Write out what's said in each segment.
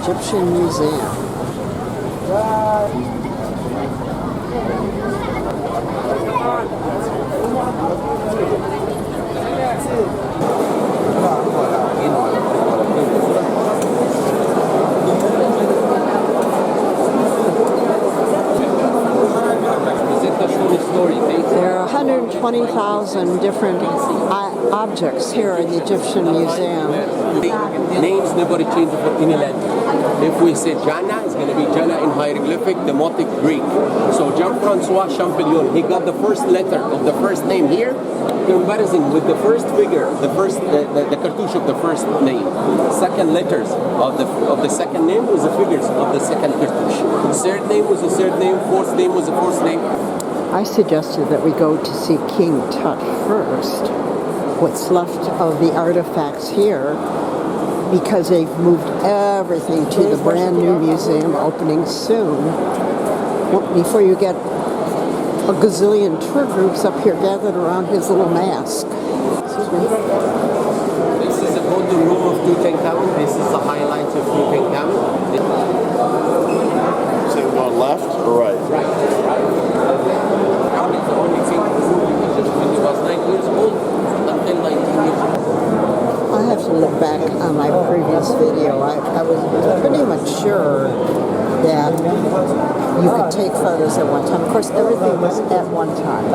Egyptian Museum. There are 120,000 different objects here in the Egyptian Museum. Names nobody changes for any language. If we say Jannah, it's going to be Jannah in hieroglyphic, Demotic Greek. So Jean-Francois Champollion, he got the first letter of the first name here, comparison with the first figure, the cartouche of the first name. Second letters of the second name was the figures of the second cartouche. Third name was the third name, fourth name was the fourth name. I suggested that we go to see King Tut first, what's left of the artifacts here, because they've moved everything to the brand new museum opening soon. Well, before you get a gazillion tour groups up here gathered around his little mask. This is the golden room of Tutankhamun. This is the highlight of Tutankhamun. So we're going left or right? Right. It's the only thing just when he was 9 years old until 19 years old. I have to look back on my previous video. I was pretty much sure that you could take photos at one time. Of course, everything was at one time.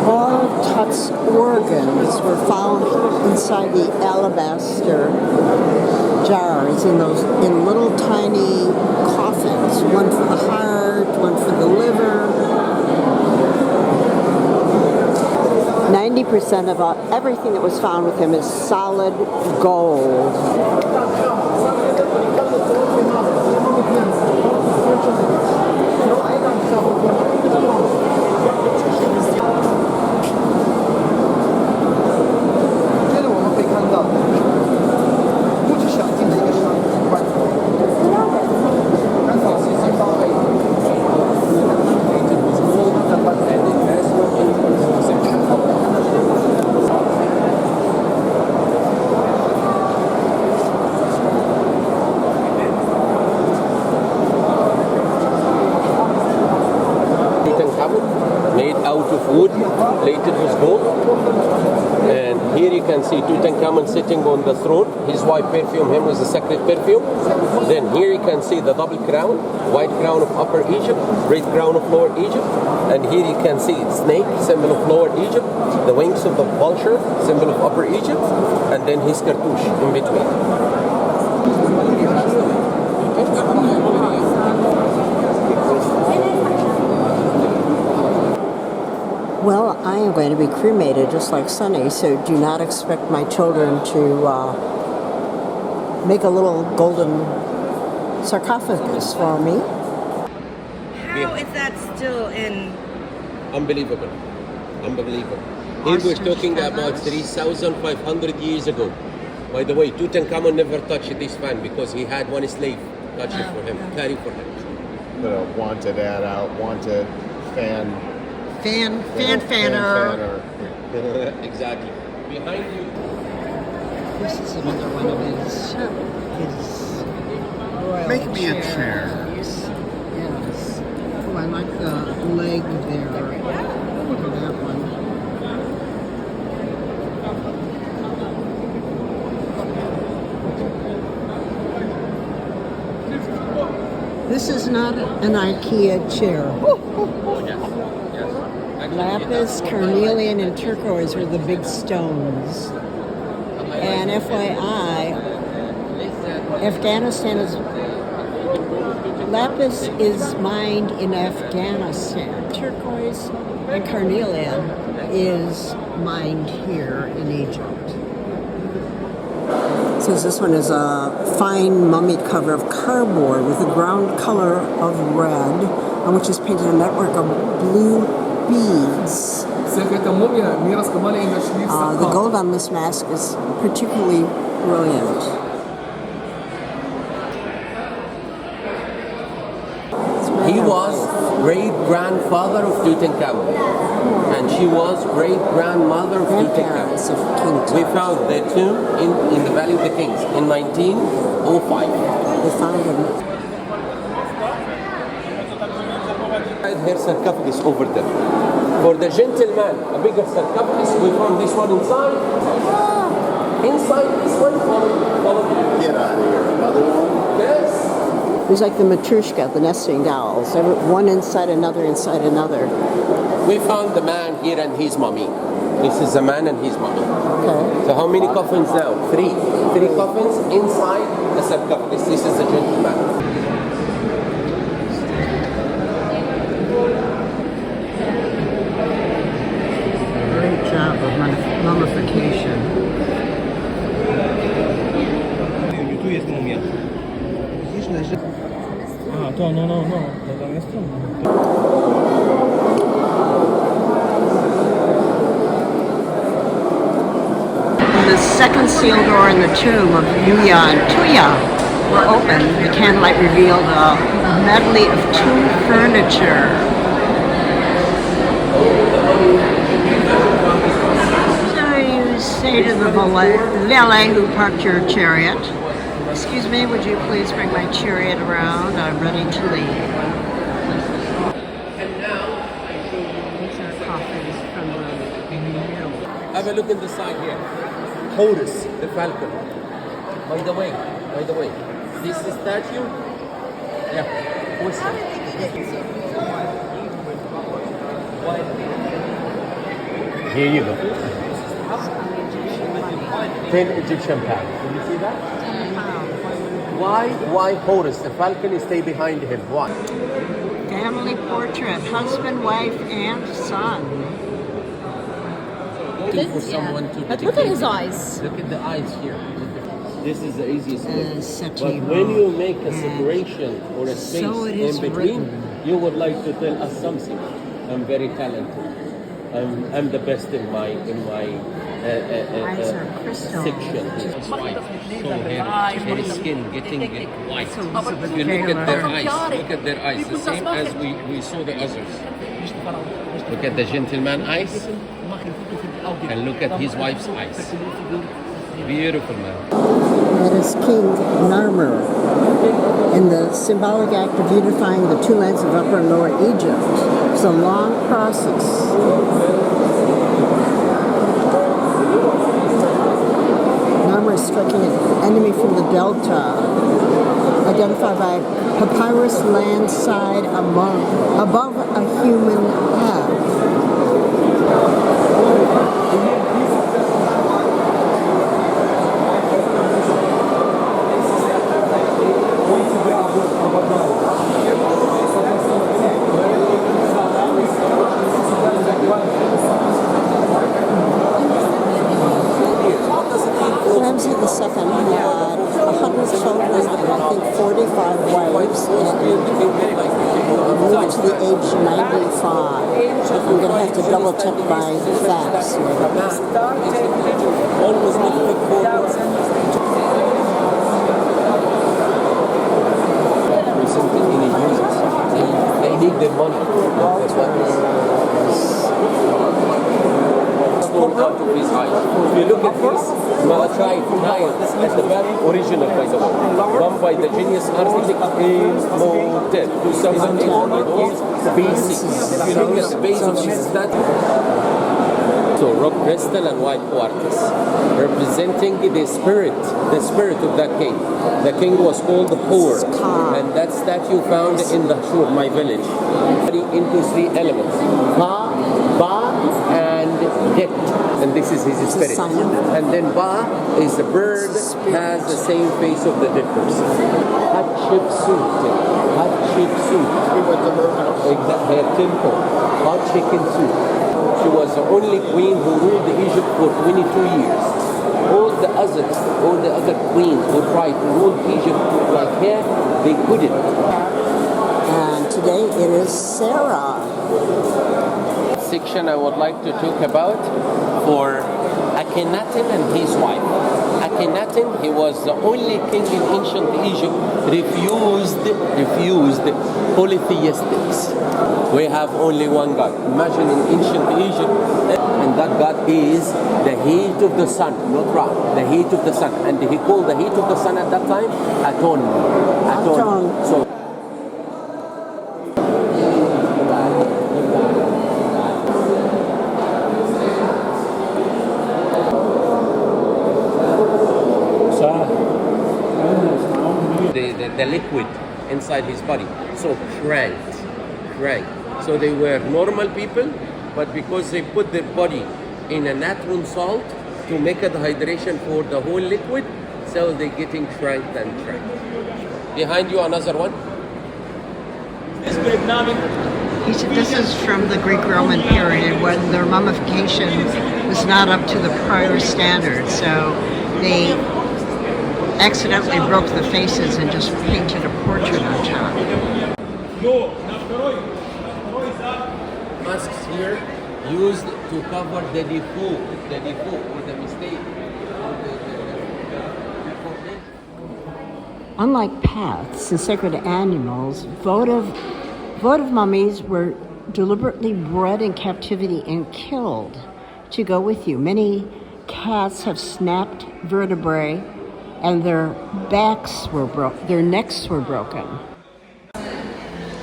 All of Tut's organs were found inside the alabaster jars in little tiny coffins. One for the heart, one for the liver. 90% of everything that was found with him is solid gold. Made out of wood, plated with gold. And here you can see Tutankhamun sitting on the throne. His wife perfumed him with the sacred perfume. Then here you can see the double crown, white crown of Upper Egypt, red crown of Lower Egypt. And here you can see snake, symbol of Lower Egypt, the wings of the vulture, symbol of Upper Egypt, and then his cartouche in between. Well, I am going to be cremated just like Sonny, so do not expect my children to make a little golden sarcophagus for me. How is that still in? Unbelievable. Unbelievable. Here we're talking about 3,500 years ago. By the way, Tutankhamun never touched this fan because he had one slave touch it for him, carry for him. Put a wanted ad out, wanted fan. Fanner. Exactly. Behind you. This is another one of his royal Make me a chair. Yes. Oh, I like the leg there. Look at that one. This is not an IKEA chair. Lapis, carnelian, and turquoise are the big stones. And FYI, Afghanistan is... Lapis is mined in Afghanistan. Turquoise and carnelian is mined here in Egypt. It says this one is a fine mummied cover of cardboard with a ground color of red, on which is painted a network of blue beads. The gold on this mask is particularly brilliant. Here was great-grandfather of Tutankhamun. And she was great-grandmother of Tutankhamun. Grandparents of King Tut. We found the tomb in the Valley of the Kings in 1905. We found him. Her sarcophagus over there. For the gentleman, a bigger sarcophagus, we found this one inside. Inside this one, follow. Get out of here. Another one? Yes. It was like the Matryoshka, the nesting dolls. One inside another, inside another. We found the man here and his mummy. This is a man and his mummy. Okay. So how many coffins now? Three. Three coffins inside the sarcophagus. This is the gentleman. Great job of mummification. The second seal door in the tomb of Yuya and Tuya were open. The candlelight revealed a medley of tomb furniture. So you say to the valet who parked your chariot, "Excuse me, would you please bring my chariot around? I'm ready to leave." These are coffins from the middle. Have a look in the side here. Horus, the falcon. By the way, this is statue. Yeah. What's that? Here you go. 10 Egyptian pounds. Did you see that? Why Horus, the falcon, stay behind him? Why? Family portrait, husband, wife, and son. Looking for someone to But look at his dedicate. eyes. Look at the eyes here. This is the easiest way. But Sativo. when you make a separation or a space So it is in between, written. you would like to tell us something. I'm very talented. I'm the best in my Eyes are crystal. section. His wife, so her skin getting white. You look at their eyes. Look at their eyes. The same as we saw the others. Look at the gentleman eyes. And look at his wife's eyes. Beautiful man. That is King Narmer in the symbolic act of unifying the two lands of Upper and Lower Egypt. It's a long process. Narmer is striking an enemy from the delta, identified by papyrus landside above a human head. Ramsey II had 100 children and I think 45 wives and lived to the age 95. I'm going to have to double check my facts here. They need their money. Out of his eyes. If you look at this, malachite tiles at the back, original by the way, done by the genius architect Imhotep, 2,800 years BC. If you look at the base of this statue, so rock crystal and white quartz, representing the spirit of that king. The king was called Hor, and that statue found in the shore, my village, into three elements: Ka, Ba, and Det. And this is his spirit. And then Ba is the bird, has the same face of the dead person. Hatshepsut. Exactly, her temple. Hot chicken soup. She was the only queen who ruled Egypt for 22 years. All the other queens who tried to rule Egypt like her, they couldn't. And today it is Sarah. Section I would like to talk about for a Akhenaten and his wife. Akhenaten, he was the only king in ancient Egypt refused polytheistics. We have only one God. Imagine in ancient Egypt, and that God is the heat of the sun, not Ra, the heat of the sun. And he called the heat of the sun at that time Aton. So the liquid inside his body. So cranked. So they were normal people, but because they put their body in a natron salt to make a dehydration for the whole liquid, so they're getting cranked and cranked. Behind you, another one. He said this is from the Greek-Roman period when their mummification was not up to the prior standards, so they accidentally broke the faces and just painted a portrait on top. Masks here used to cover the default with a mistake. Unlike paths and sacred animals, votive mummies were deliberately bred in captivity and killed to go with you. Many cats have snapped vertebrae and their necks were broken.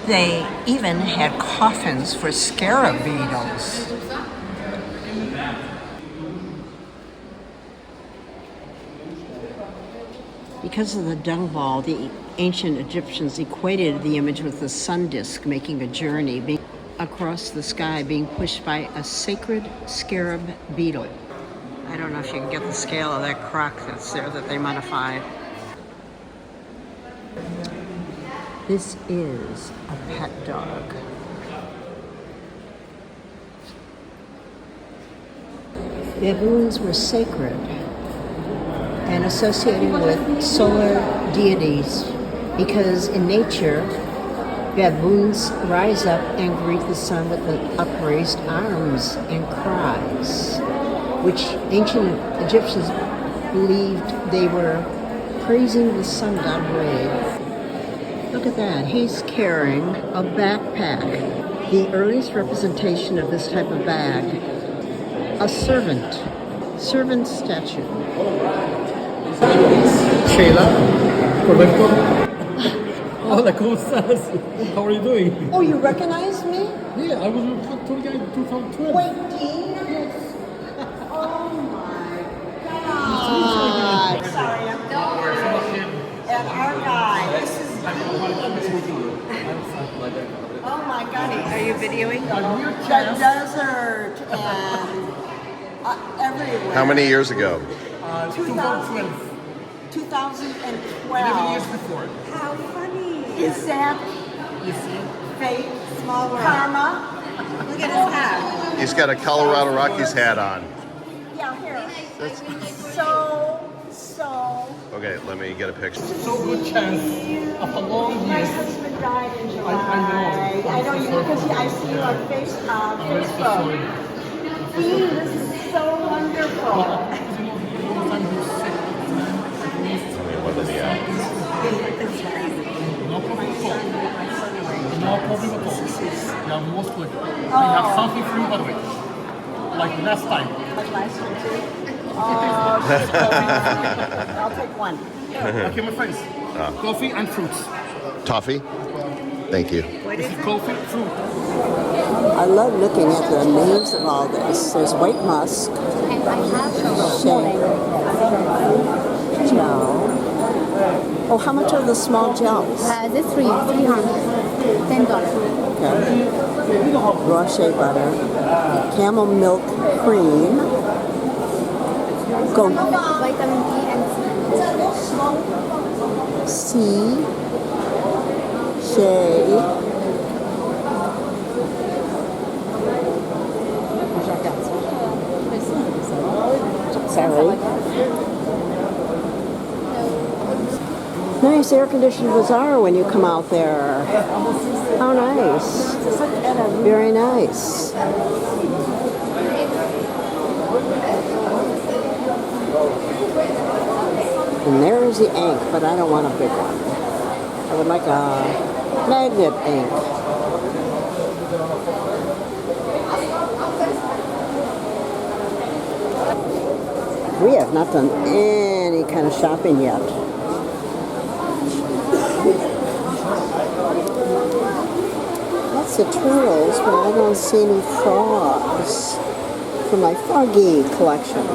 They even had coffins for scarab beetles. Because of the dung ball, the ancient Egyptians equated the image with the sun disk making a journey across the sky, being pushed by a sacred scarab beetle. I don't know if you can get the scale of that croc that's there that they modified. This is a pet dog. Baboons were sacred and associated with solar deities because in nature, baboons rise up and greet the sun with upraised arms and cries, which ancient Egyptians believed they were praising the sun god Ra. Look at that, he's carrying a backpack. The earliest representation of this type of bag, a servant statue. Sheila, Roberto. Hola, ¿cómo estás? How are you doing? Oh, you recognize me? Yeah, I was your tour guide in 2012. Wait, Dean? Oh my God. Sorry, I'm and our guy, this is oh my God. Are you videoing? The desert and everywhere. How many years ago? 2012. 2012. 11 years before. How funny. Is that You see? fate? Small world. Karma? Look at his hat. He's got a Colorado Rockies hat on. Yeah, here. So. Okay, let me get a picture. So good chance of a long My years. husband died in July. I know. I know you because I see you on Facebook. Sorry. Dean, this is so wonderful. What are the odds? No problem at all. No problem at all. You are most welcome. I have something for you, by the way. Like last time. Like last one too? Oh, I'll take one. Okay, my friends. Coffee and fruits. Toffee? Thank you. This is coffee, fruit. I love looking at the names of all this. There's white musk, shake, gel. Oh, how much are the small gels? This 300, $10. Okay. Raw shea butter, camel milk cream, goat Vitamin E and C, shea, sorry. Nice air-conditioned bazaar when you come out there. How nice. Very nice. And there's the ink, but I don't want a big one. I would like a magnet ink. We have not done any kind of shopping yet. Lots of turtles, but I don't see any frogs for my froggy collection.